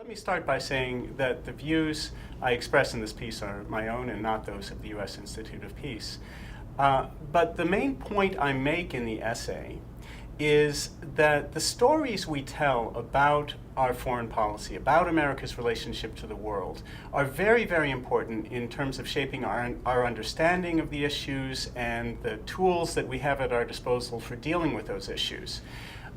Let me start by saying that the views I express in this piece are my own and not those of the U.S. Institute of Peace. But the main point I make in the essay is that the stories we tell about our foreign policy, about America's relationship to the world, are very, very important in terms of shaping our understanding of the issues and the tools that we have at our disposal for dealing with those issues.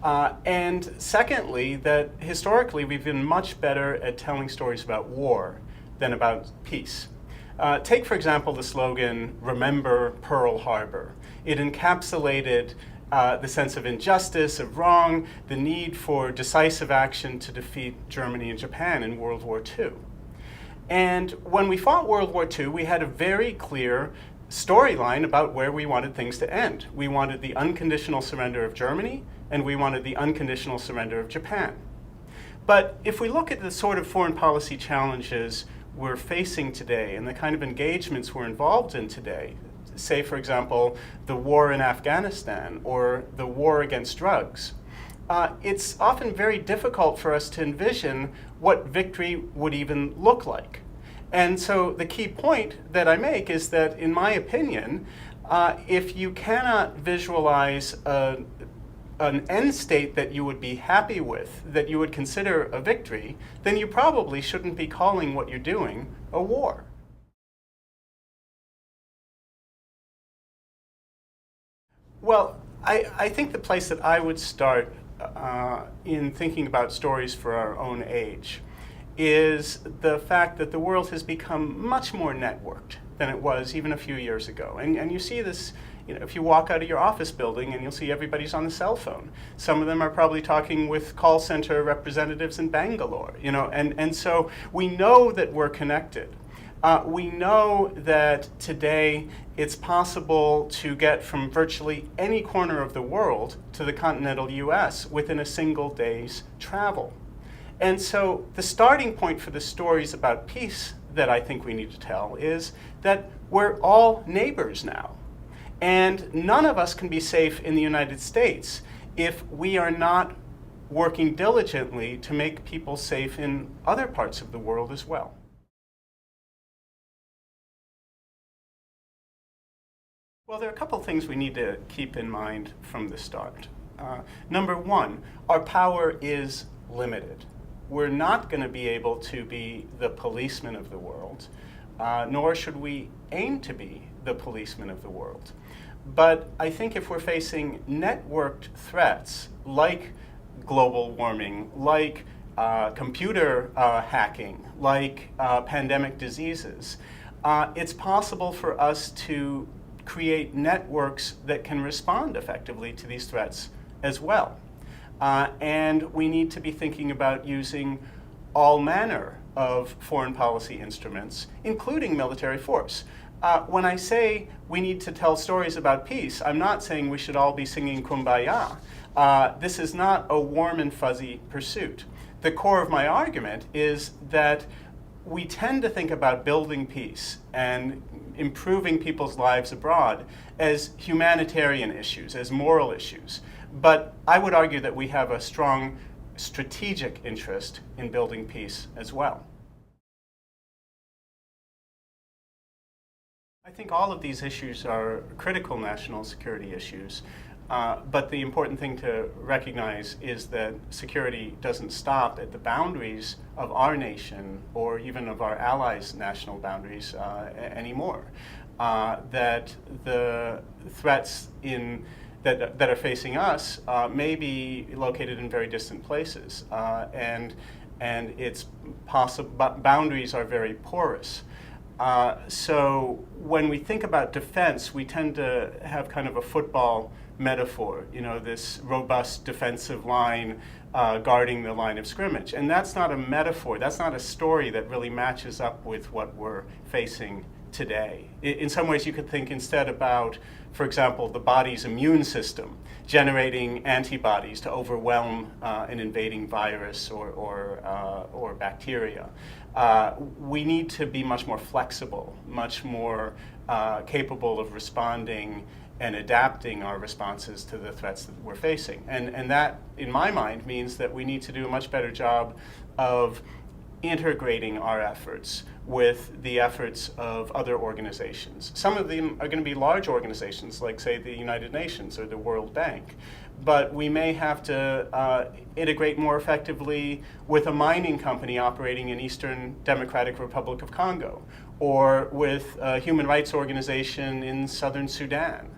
And secondly, that historically we've been much better at telling stories about war than about peace. Take, for example, the slogan, "Remember Pearl Harbor." It encapsulated the sense of injustice, of wrong, the need for decisive action to defeat Germany and Japan in World War II. And when we fought World War II, we had a very clear storyline about where we wanted things to end. We wanted the unconditional surrender of Germany, and we wanted the unconditional surrender of Japan. But if we look at the sort of foreign policy challenges we're facing today and the kind of engagements we're involved in today, say, for example, the war in Afghanistan or the war against drugs, it's often very difficult for us to envision what victory would even look like. And so the key point that I make is that, in my opinion, if you cannot visualize an end state that you would be happy with, that you would consider a victory, then you probably shouldn't be calling what you're doing a war. Well, I think the place that I would start in thinking about stories for our own age is the fact that the world has become much more networked than it was even a few years ago. And you see this, if you walk out of your office building and you'll see everybody's on the cell phone. Some of them are probably talking with call center representatives in Bangalore, and so we know that we're connected. We know that today it's possible to get from virtually any corner of the world to the continental US within a single day's travel. And so the starting point for the stories about peace that I think we need to tell is that we're all neighbors now. And none of us can be safe in the United States if we are not working diligently to make people safe in other parts of the world as well. Well, there are a couple things we need to keep in mind from the start. Number one, our power is limited. We're not going to be able to be the policeman of the world, nor should we aim to be the policeman of the world. But I think if we're facing networked threats like global warming, like computer hacking, like pandemic diseases, it's possible for us to create networks that can respond effectively to these threats as well. And we need to be thinking about using all manner of foreign policy instruments, including military force. When I say we need to tell stories about peace, I'm not saying we should all be singing Kumbaya. This is not a warm and fuzzy pursuit. The core of my argument is that we tend to think about building peace and improving people's lives abroad as humanitarian issues, as moral issues. But I would argue that we have a strong strategic interest in building peace as well. I think all of these issues are critical national security issues, but the important thing to recognize is that security doesn't stop at the boundaries of our nation or even of our allies' national boundaries anymore. That the threats that are facing us may be located in very distant places, and its boundaries are very porous. So when we think about defense, we tend to have kind of a football metaphor, this robust defensive line guarding the line of scrimmage. And that's not a metaphor, that's not a story that really matches up with what we're facing today. In some ways you could think instead about, for example, the body's immune system generating antibodies to overwhelm an invading virus or bacteria. We need to be much more flexible, much more capable of responding and adapting our responses to the threats that we're facing. And that, in my mind, means that we need to do a much better job of integrating our efforts with the efforts of other organizations. Some of them are going to be large organizations, like, say, the United Nations or the World Bank. But we may have to integrate more effectively with a mining company operating in Eastern Democratic Republic of Congo, or with a human rights organization in Southern Sudan.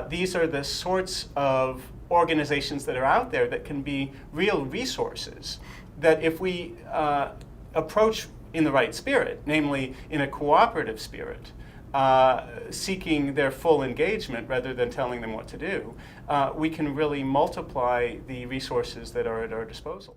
These are the sorts of organizations that are out there that can be real resources, that if we approach in the right spirit, namely in a cooperative spirit, seeking their full engagement rather than telling them what to do, we can really multiply the resources that are at our disposal.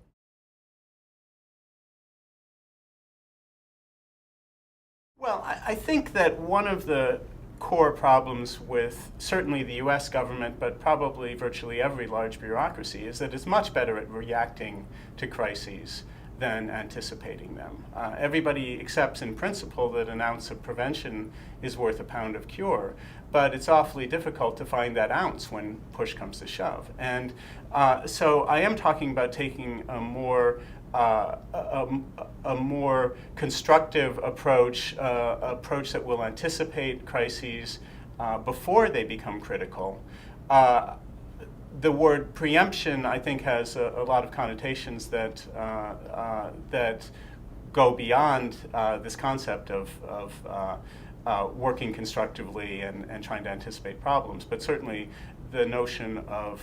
Well, I think that one of the core problems with certainly the US government, but probably virtually every large bureaucracy, is that it's much better at reacting to crises than anticipating them. Everybody accepts in principle that an ounce of prevention is worth a pound of cure, but it's awfully difficult to find that ounce when push comes to shove. And so I am talking about taking a more constructive approach, approach that will anticipate crises before they become critical. The word preemption, I think, has a lot of connotations that that go beyond this concept of working constructively and trying to anticipate problems. But certainly the notion of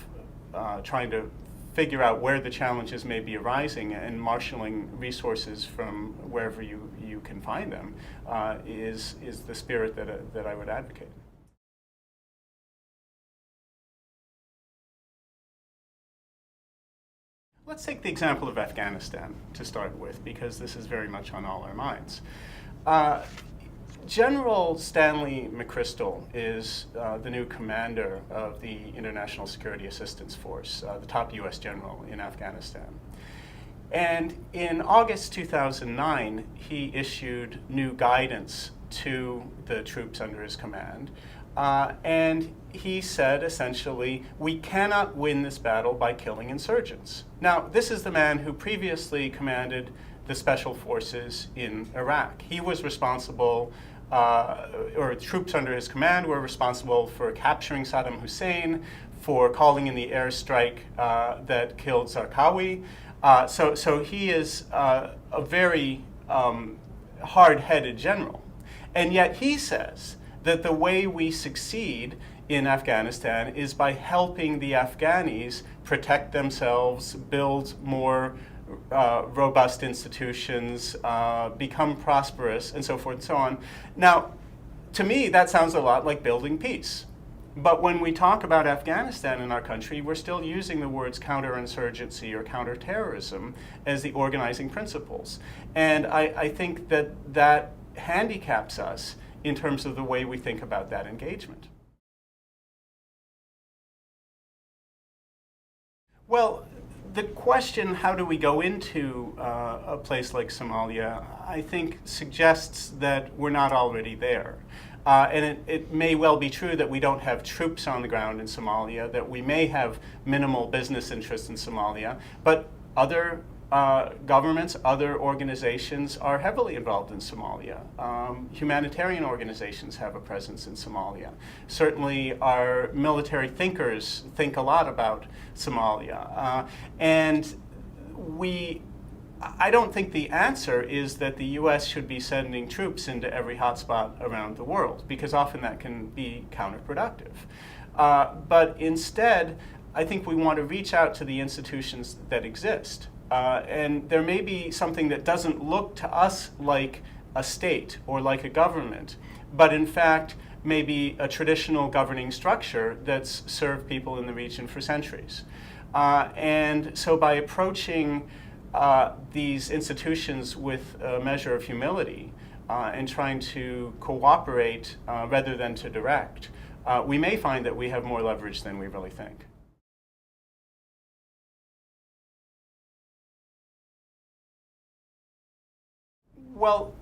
trying to figure out where the challenges may be arising and marshaling resources from wherever you can find them is the spirit that I would advocate. Let's take the example of Afghanistan to start with, because this is very much on all our minds. General Stanley McChrystal is the new commander of the International Security Assistance Force, the top US general in Afghanistan. And in August 2009, he issued new guidance to the troops under his command. And he said, essentially, we cannot win this battle by killing insurgents. Now, this is the man who previously commanded the special forces in Iraq. He was responsible, or troops under his command were responsible for capturing Saddam Hussein, for calling in the airstrike that killed Zarqawi. So he is a very hard-headed general. And yet he says that the way we succeed in Afghanistan is by helping the Afghanis protect themselves, build more robust institutions, become prosperous, and so forth and so on. Now, to me, that sounds a lot like building peace. But when we talk about Afghanistan in our country, we're still using the words counterinsurgency or counterterrorism as the organizing principles. And I think that handicaps us in terms of the way we think about that engagement. Well, the question, how do we go into a place like Somalia, I think suggests that we're not already there. And it may well be true that we don't have troops on the ground in Somalia, that we may have minimal business interests in Somalia, but other governments, other organizations are heavily involved in Somalia. Humanitarian organizations have a presence in Somalia. Certainly our military thinkers think a lot about Somalia. And I don't think the answer is that the US should be sending troops into every hotspot around the world, because often that can be counterproductive. But instead, I think we want to reach out to the institutions that exist. And there may be something that doesn't look to us like a state or like a government, but in fact may be a traditional governing structure that's served people in the region for centuries. And so by approaching these institutions with a measure of humility and trying to cooperate rather than to direct, we may find that we have more leverage than we really think. Well,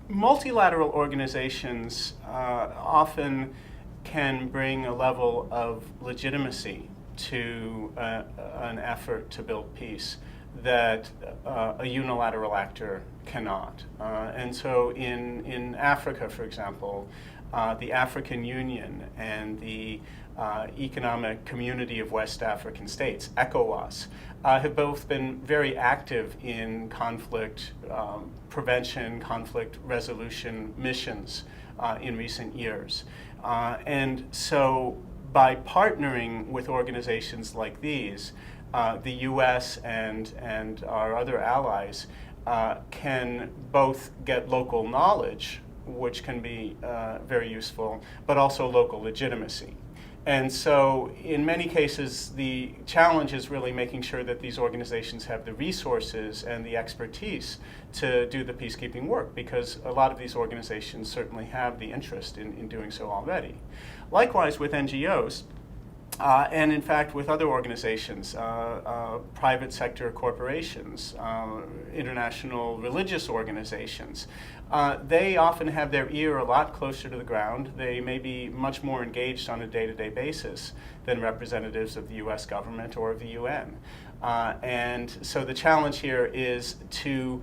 multilateral organizations often can bring a level of legitimacy to an effort to build peace that a unilateral actor cannot. And so in Africa, for example, the African Union and the Economic Community of West African States, ECOWAS, have both been very active in conflict prevention, conflict resolution missions in recent years. And so by partnering with organizations like these, the US and our other allies can both get local knowledge, which can be very useful, but also local legitimacy. And so in many cases, the challenge is really making sure that these organizations have the resources and the expertise to do the peacekeeping work, because a lot of these organizations certainly have the interest in doing so already. Likewise with NGOs, and in fact with other organizations, private sector corporations, international religious organizations, they often have their ear a lot closer to the ground. They may be much more engaged on a day-to-day basis than representatives of the US government or of the UN. And so the challenge here is to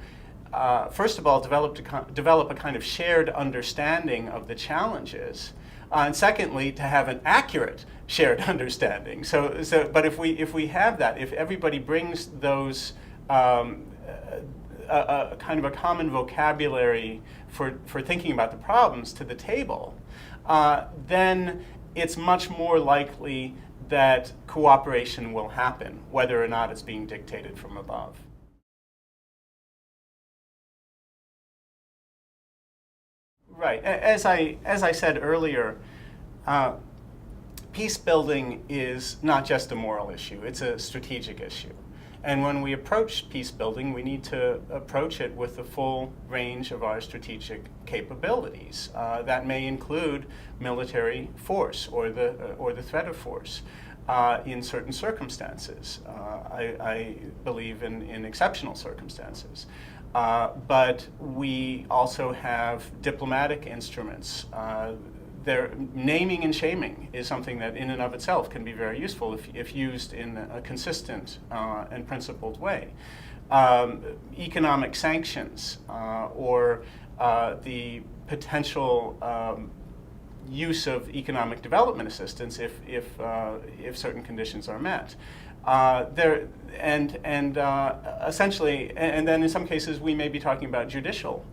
first of all, develop a kind of shared understanding of the challenges, and secondly, to have an accurate shared understanding. But if we have that, if everybody brings those kind of a common vocabulary for thinking about the problems to the table, then it's much more likely that cooperation will happen, whether or not it's being dictated from above. Right. As I said earlier, peace building is not just a moral issue, it's a strategic issue. And when we approach peace building, we need to approach it with the full range of our strategic capabilities. That may include military force or the threat of force in certain circumstances. I believe in exceptional circumstances. But we also have diplomatic instruments. Their naming and shaming is something that in and of itself can be very useful if used in a consistent and principled way. Economic sanctions or the potential use of economic development assistance if certain conditions are met. Essentially, and then in some cases we may be talking about judicial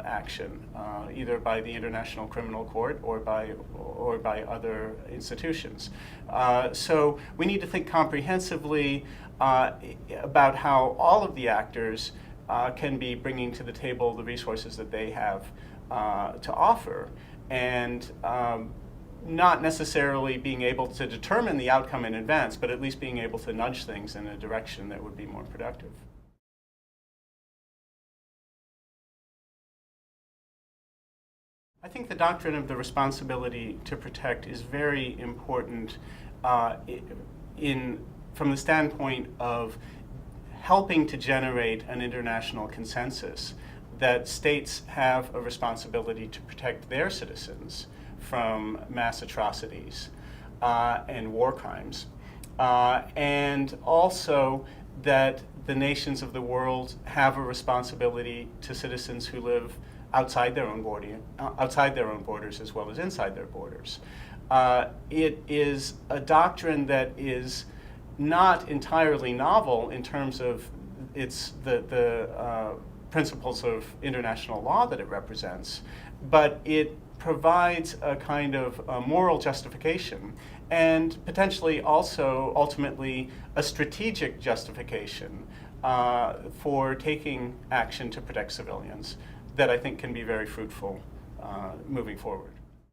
action, either by the International Criminal Court or by other institutions. So we need to think comprehensively about how all of the actors can be bringing to the table the resources that they have to offer, and not necessarily being able to determine the outcome in advance, but at least being able to nudge things in a direction that would be more productive. I think the doctrine of the responsibility to protect is very important from the standpoint of helping to generate an international consensus that states have a responsibility to protect their citizens from mass atrocities and war crimes, and also that the nations of the world have a responsibility to citizens who live outside their own borders as well as inside their borders. It is a doctrine that is not entirely novel in terms of the principles of international law that it represents, but it provides a kind of moral justification and potentially also ultimately a strategic justification for taking action to protect civilians that I think can be very fruitful moving forward.